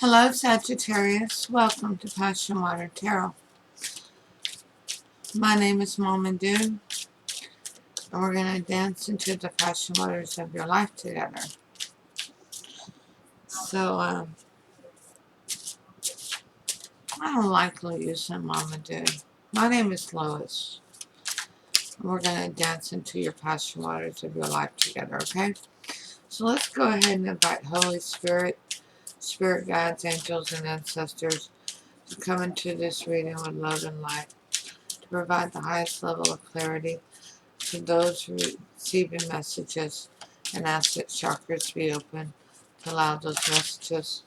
Hello, Sagittarius. Welcome to PassionWater Tarot. My name is Mama Dude, and we're going to dance into the passion waters of your life together. So, I don't like using Mama Dude. My name is Lois, and we're going to dance into your passion waters of your life together, okay? So let's go ahead and invite Holy Spirit, Spirit guides, angels, and ancestors to come into this reading with love and light, to provide the highest level of clarity to those receiving messages, and ask that chakras be open to allow those messages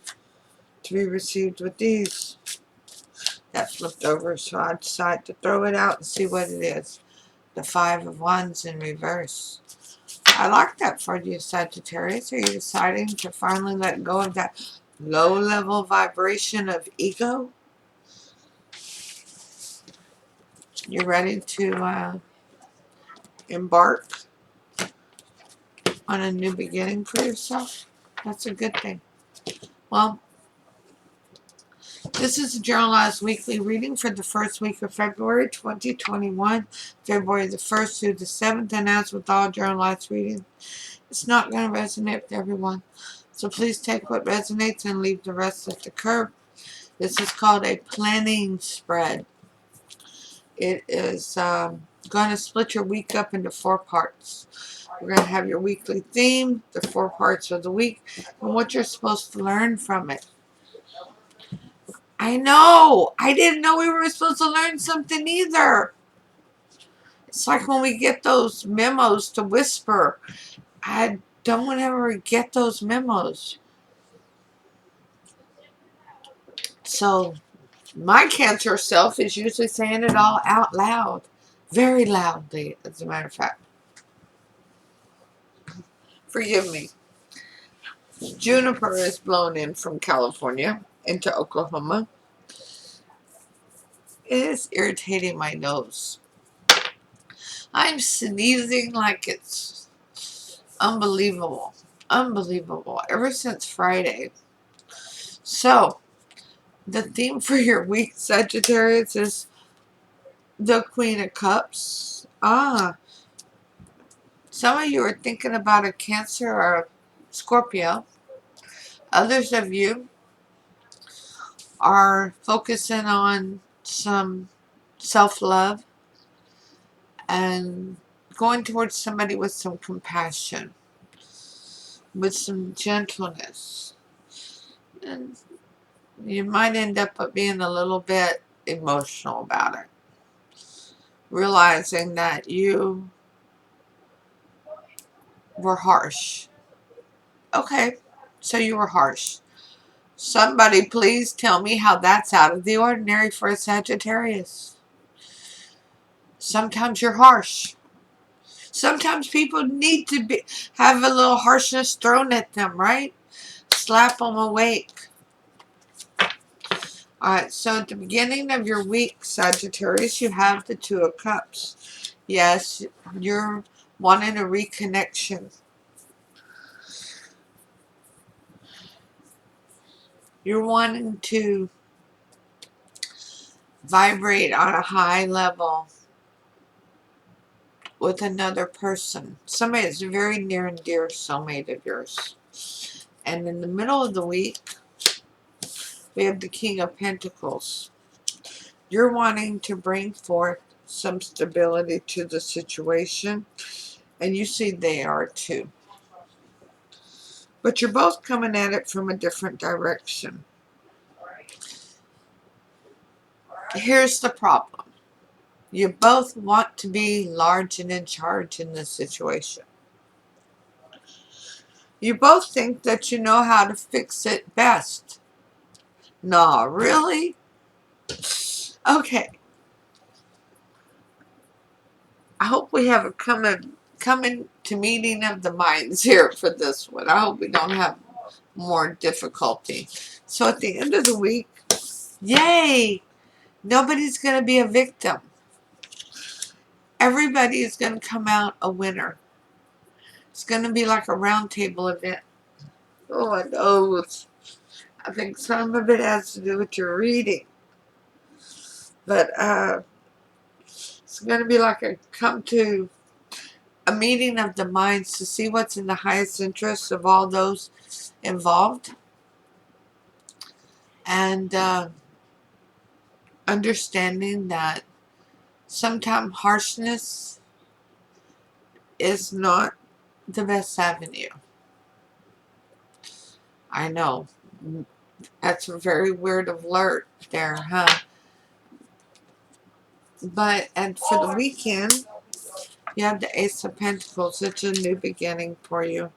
to be received with ease. That flipped over, so I decided to throw it out and see what it is. The Five of Wands in reverse. I like that for you, Sagittarius. Are you deciding to finally let go of that low-level vibration of ego? You're ready to embark on a new beginning for yourself? That's a good thing. Well, this is a journalized weekly reading for the first week of February 2021, February the 1st through the 7th, and as with all journalized readings, it's not going to resonate with everyone. So please take what resonates and leave the rest at the curb. This is called a planning spread. It is going to split your week up into 4 parts. We're going to have your weekly theme, the 4 parts of the week, and what you're supposed to learn from it. I know! I didn't know we were supposed to learn something either. It's like when we get those memos to whisper. I don't ever get those memos. So, my Cancer self is usually saying it all out loud. Very loudly, as a matter of fact. Forgive me. Juniper is blown in from California into Oklahoma. It is irritating my nose. I'm sneezing like it's unbelievable. Unbelievable. Ever since Friday. So, the theme for your week, Sagittarius, is the Queen of Cups. Some of you are thinking about a Cancer or a Scorpio. Others of you are focusing on some self-love and going towards somebody with some compassion, with some gentleness. And you might end up being a little bit emotional about it. Realizing that you were harsh. Okay, so you were harsh. Somebody please tell me how that's out of the ordinary for a Sagittarius. Sometimes you're harsh. Sometimes people need to have a little harshness thrown at them, right? Slap them awake. Alright, so at the beginning of your week, Sagittarius, you have the Two of Cups. Yes, you're wanting a reconnection. You're wanting to vibrate on a high level with another person. Somebody that's very near and dear soulmate of yours. And in the middle of the week, we have the King of Pentacles. You're wanting to bring forth some stability to the situation, and you see they are too. But you're both coming at it from a different direction. Here's the problem. You both want to be large and in charge in this situation. You both think that you know how to fix it best. Nah, really? Okay. I hope we have a coming to meeting of the minds here for this one. I hope we don't have more difficulty. So at the end of the week, yay! Nobody's going to be a victim. Everybody is going to come out a winner. It's going to be like a round table event. Oh, my nose. I think some of it has to do with your reading. But it's going to be like a come to a meeting of the minds to see what's in the highest interest of all those involved. And understanding that sometimes harshness is not the best avenue. I know. That's a very weird alert there, huh? But, and for the weekend, you have the Ace of Pentacles. It's a new beginning for you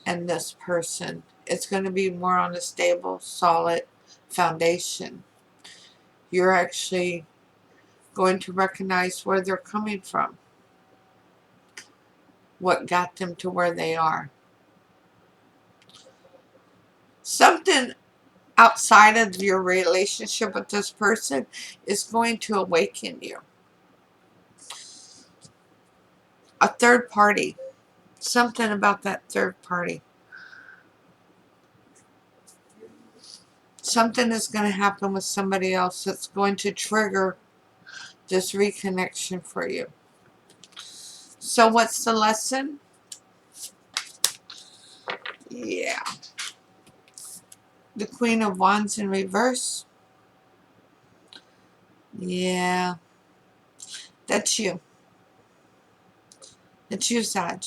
and this person. It's going to be more on a stable, solid foundation. You're actually going to recognize where they're coming from. What got them to where they are. Something outside of your relationship with this person is going to awaken you. A third party. Something about that third party. Something is going to happen with somebody else that's going to trigger this reconnection for you. So what's the lesson? Yeah. The Queen of Wands in reverse. Yeah. That's you. It's you, Sag.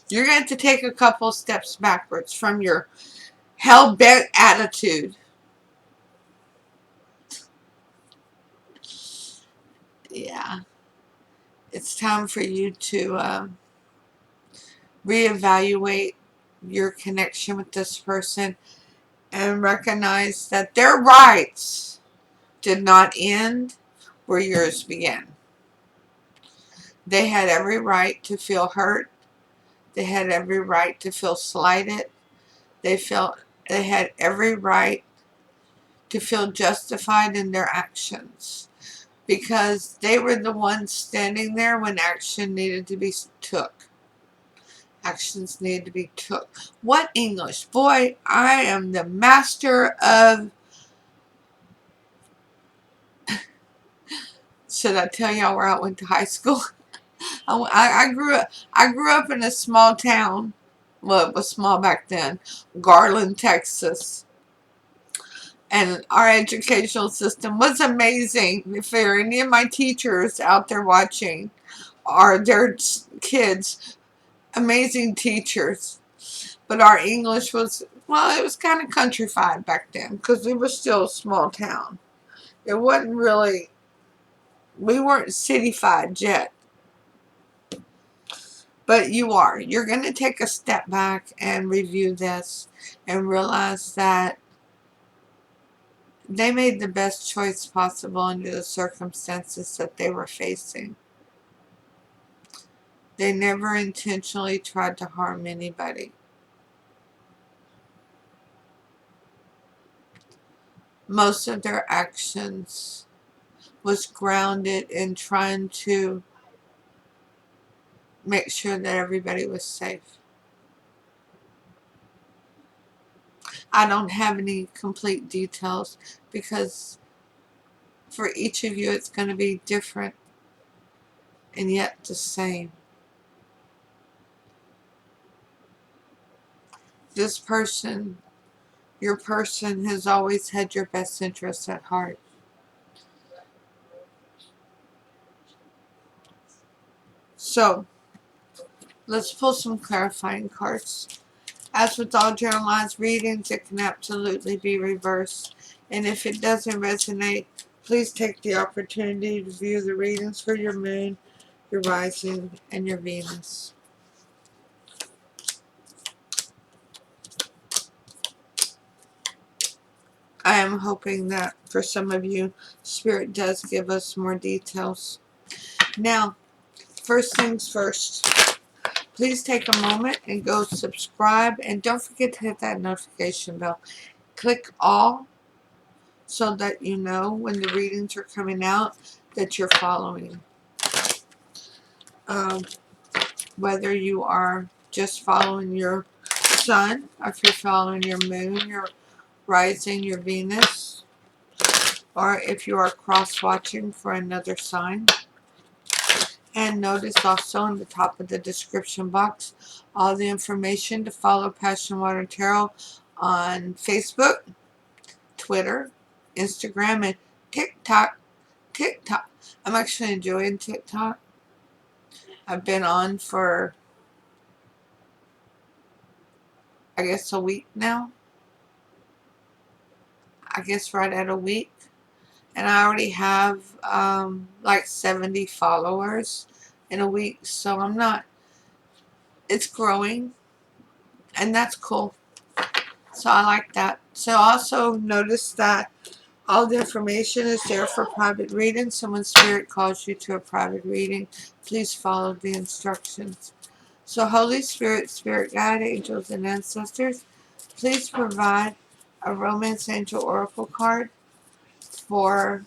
You're going to have to take a couple steps backwards from your hell-bent attitude. Yeah. It's time for you to reevaluate your connection with this person and recognize that their rights did not end where yours began. They had every right to feel hurt. They had every right to feel slighted. They had every right to feel justified in their actions because they were the ones standing there when action needed to be took. Actions needed to be took. What English? Boy, I am the master of... Should I tell y'all where I went to high school? I grew up in a small town. Well, it was small back then. Garland, Texas. And our educational system was amazing. If there are any of my teachers out there watching, are their kids, amazing teachers. But our English was, well, it was kind of countrified back then because we were still a small town. It wasn't really, we weren't cityfied yet. But you are. You're going to take a step back and review this and realize that they made the best choice possible under the circumstances that they were facing. They never intentionally tried to harm anybody. Most of their actions was grounded in trying to make sure that everybody was safe. I don't have any complete details because for each of you it's going to be different and yet the same. This person, your person, has always had your best interests at heart. So, let's pull some clarifying cards. As with all generalized readings, it can absolutely be reversed. And if it doesn't resonate, please take the opportunity to view the readings for your moon, your rising, and your Venus. I am hoping that for some of you, Spirit does give us more details. Now, first things first. Please take a moment and go subscribe. And don't forget to hit that notification bell. Click all so that you know when the readings are coming out that you're following. Whether you are just following your sun, or if you're following your moon, your rising, your Venus, or if you are cross-watching for another sign. And notice also in the top of the description box all the information to follow PassionWater Tarot on Facebook, Twitter, Instagram, and TikTok. I'm actually enjoying TikTok. I've been on for, I guess, a week now. I guess right at a week. And I already have like 70 followers in a week. So I'm not, it's growing. And that's cool. So I like that. So also notice that all the information is there for private reading. So when Spirit calls you to a private reading, please follow the instructions. So Holy Spirit, Spirit Guide, Angels, and Ancestors, please provide a Romance Angel Oracle card for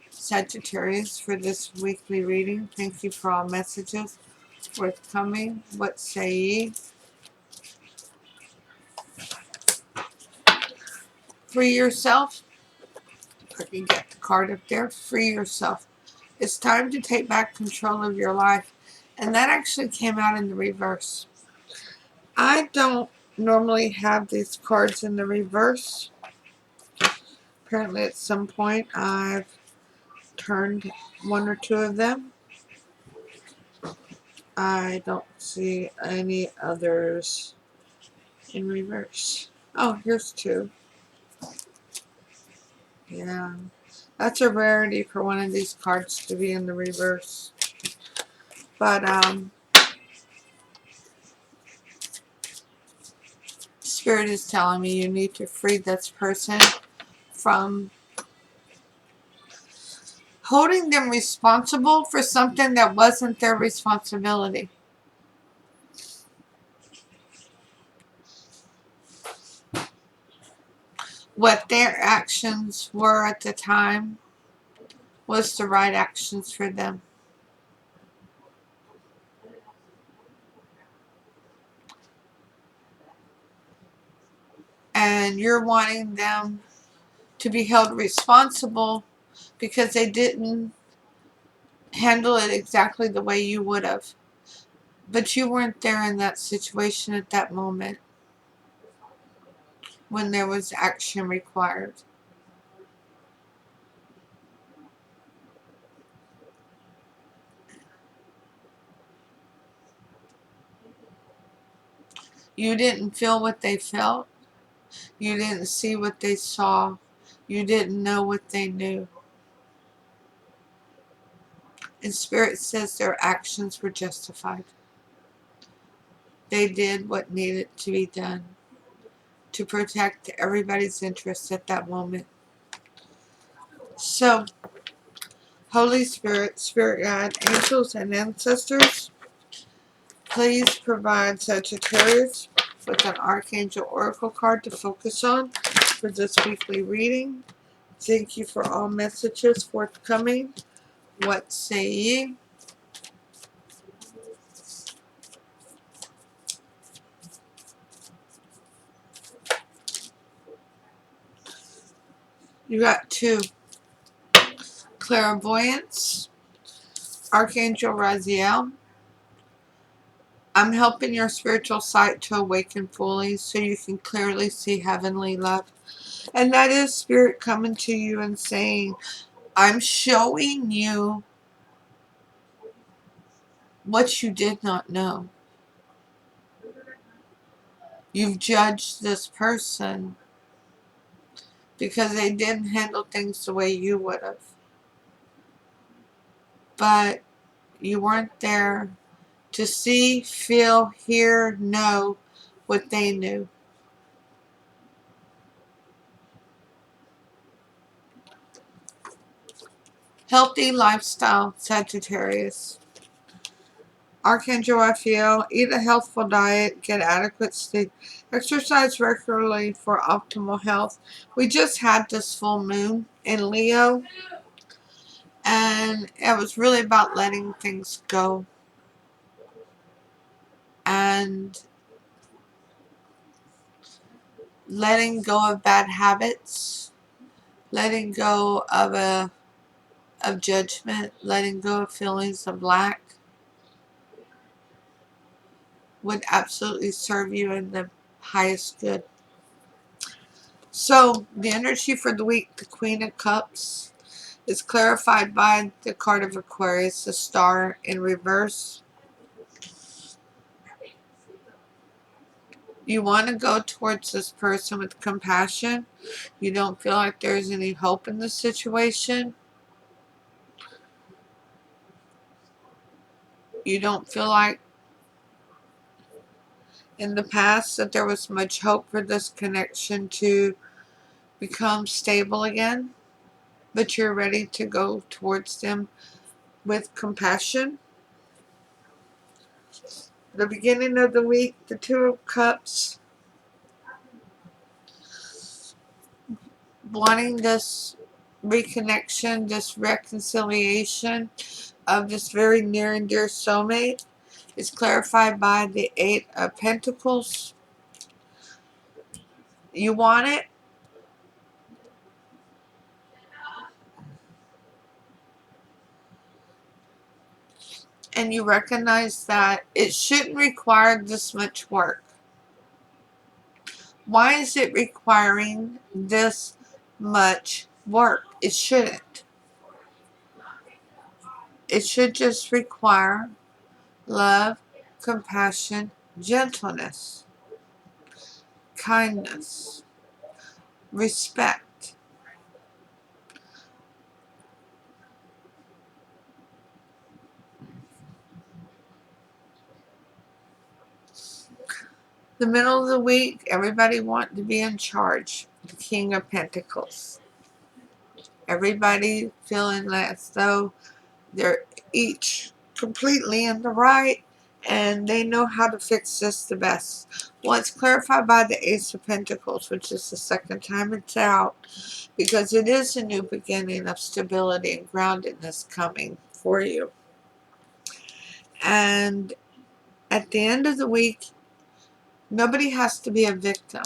Sagittarius for this weekly reading. Thank you for all messages forthcoming. What say ye? Free yourself. I can get the card up there. Free yourself. It's time to take back control of your life. And that actually came out in the reverse. I don't normally have these cards in the reverse. Apparently at some point I've turned one or two of them. I don't see any others in reverse. Oh, here's two. Yeah. That's a rarity for one of these cards to be in the reverse. But Spirit is telling me you need to free this person from holding them responsible for something that wasn't their responsibility. What their actions were at the time was the right actions for them. And you're wanting them to be held responsible because they didn't handle it exactly the way you would have. But you weren't there in that situation at that moment when there was action required. You didn't feel what they felt. You didn't see what they saw. You didn't know what they knew. And Spirit says their actions were justified. They did what needed to be done to protect everybody's interests at that moment. So, Holy Spirit, Spirit Guide, Angels, and Ancestors, please provide Sagittarius with an Archangel Oracle card to focus on for this weekly reading. Thank you for all messages forthcoming. What say ye? You got two. Clairvoyance, Archangel Raziel. I'm helping your spiritual sight to awaken fully so you can clearly see heavenly love. And that is Spirit coming to you and saying, I'm showing you what you did not know. You've judged this person because they didn't handle things the way you would have. But you weren't there to see, feel, hear, know what they knew. Healthy lifestyle, Sagittarius. Archangel Raphael, eat a healthful diet, get adequate sleep, exercise regularly for optimal health. We just had this full moon in Leo, and it was really about letting things go. And letting go of bad habits, letting go of judgment, letting go of feelings of lack would absolutely serve you in the highest good. So the energy for the week, the Queen of Cups, is clarified by the card of Aquarius, the star in reverse. You want to go towards this person with compassion. You don't feel like there's any hope in the situation. You don't feel like in the past that there was much hope for this connection to become stable again. But you're ready to go towards them with compassion. The beginning of the week, the Two of Cups, wanting this reconnection, this reconciliation of this very near and dear soulmate, is clarified by the Eight of Pentacles. You want it. And you recognize that it shouldn't require this much work. Why is it requiring this much work? It shouldn't. It should just require love, compassion, gentleness, kindness, respect. The middle of the week, everybody wants to be in charge. The King of Pentacles. Everybody feeling as though they're each completely in the right and they know how to fix this the best. Well, it's clarified by the Ace of Pentacles, which is the second time it's out, because it is a new beginning of stability and groundedness coming for you. And at the end of the week, nobody has to be a victim.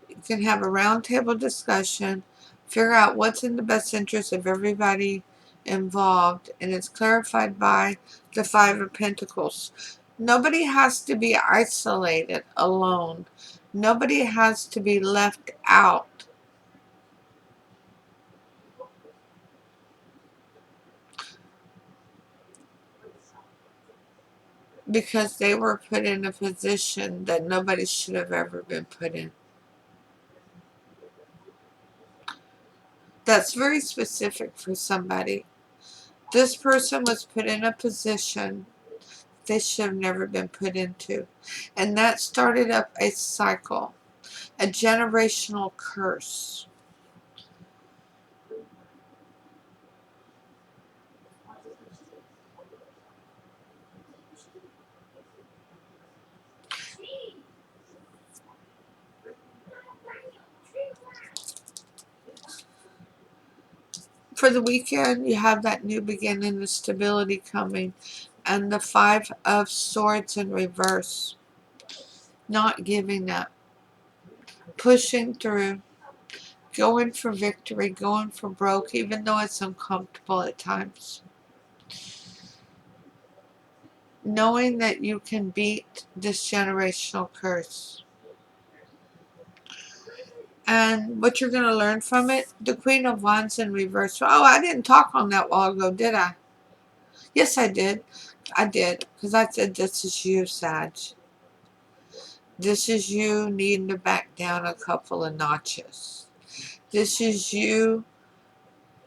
You can have a roundtable discussion, figure out what's in the best interest of everybody involved, and it's clarified by the Five of Pentacles. Nobody has to be isolated, alone. Nobody has to be left out. Because they were put in a position that nobody should have ever been put in. That's very specific for somebody. This person was put in a position they should have never been put into. And that started up a cycle, a generational curse. For the weekend, you have that new beginning, the stability coming, and the Five of Swords in reverse. Not giving up, pushing through, going for victory, going for broke, even though it's uncomfortable at times. Knowing that you can beat this generational curse. And what you're going to learn from it, the Queen of Wands in reverse. Oh, I didn't talk on that while ago, did I? Yes, I did. I did. Because I said, this is you, Sag. This is you needing to back down a couple of notches. This is you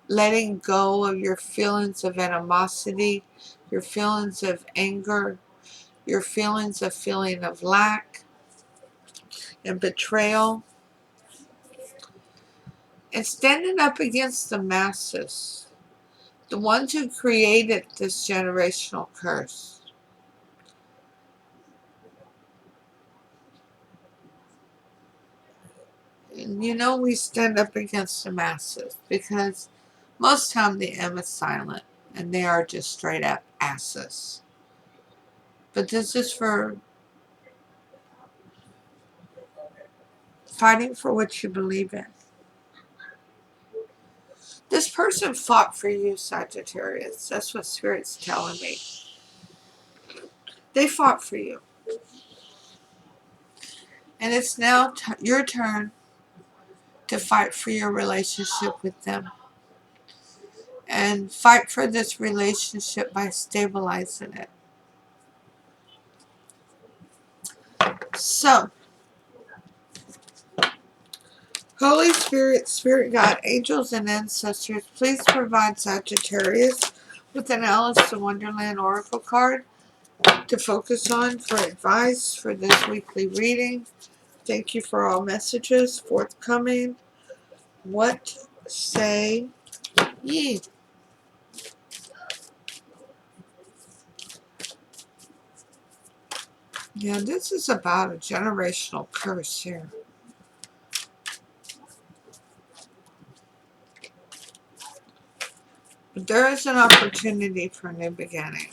letting go of your feelings of animosity, your feelings of anger, your feelings of feeling of lack and betrayal. And standing up against the masses, the ones who created this generational curse. And you know we stand up against the masses because most time the M is silent and they are just straight up asses. But this is for Fighting for what you believe in. This person fought for you, Sagittarius. That's what Spirit's telling me. They fought for you. And it's now your turn to fight for your relationship with them. And fight for this relationship by stabilizing it. So, Holy Spirit, Spirit God, angels and ancestors, please provide Sagittarius with an Alice in Wonderland Oracle card to focus on for advice for this weekly reading. Thank you for all messages forthcoming. What say ye? Yeah, this is about a generational curse here. But there is an opportunity for a new beginning.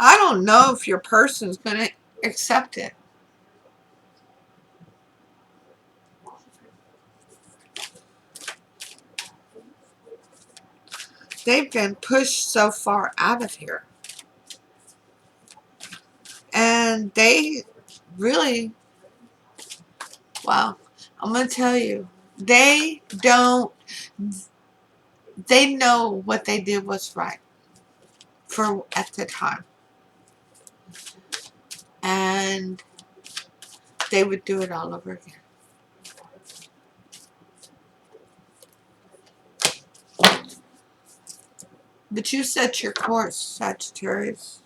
I don't know if your person's going to accept it. They've been pushed so far out of here. And they really, well, I'm going to tell you, they know what they did was right for at the time. And they would do it all over again. But you set your course, Sagittarius.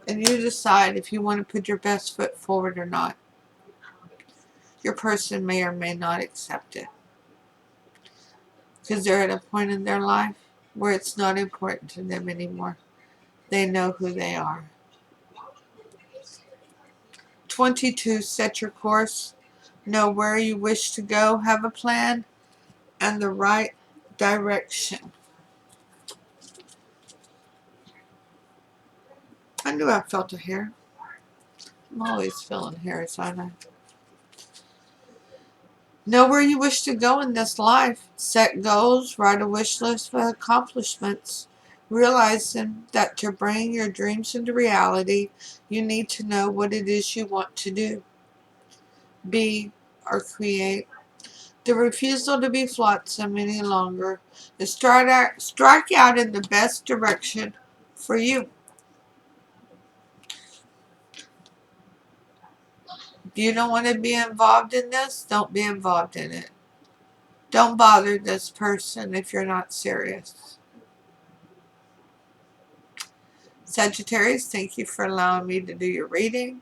And you decide if you want to put your best foot forward or not. Your person may or may not accept it. Because they're at a point in their life where it's not important to them anymore. They know who they are. 22, set your course. Know where you wish to go. Have a plan and the right direction. I knew I felt a hair. I'm always feeling hairs, aren't I? Know where you wish to go in this life. Set goals. Write a wish list for accomplishments. Realizing that to bring your dreams into reality, you need to know what it is you want to do, be, or create. The refusal to be flotsam any longer is strike out in the best direction for you. If you don't want to be involved in this, don't be involved in it. Don't bother this person if you're not serious. Sagittarius, thank you for allowing me to do your reading.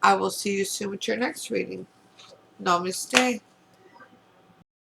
I will see you soon with your next reading. Namaste.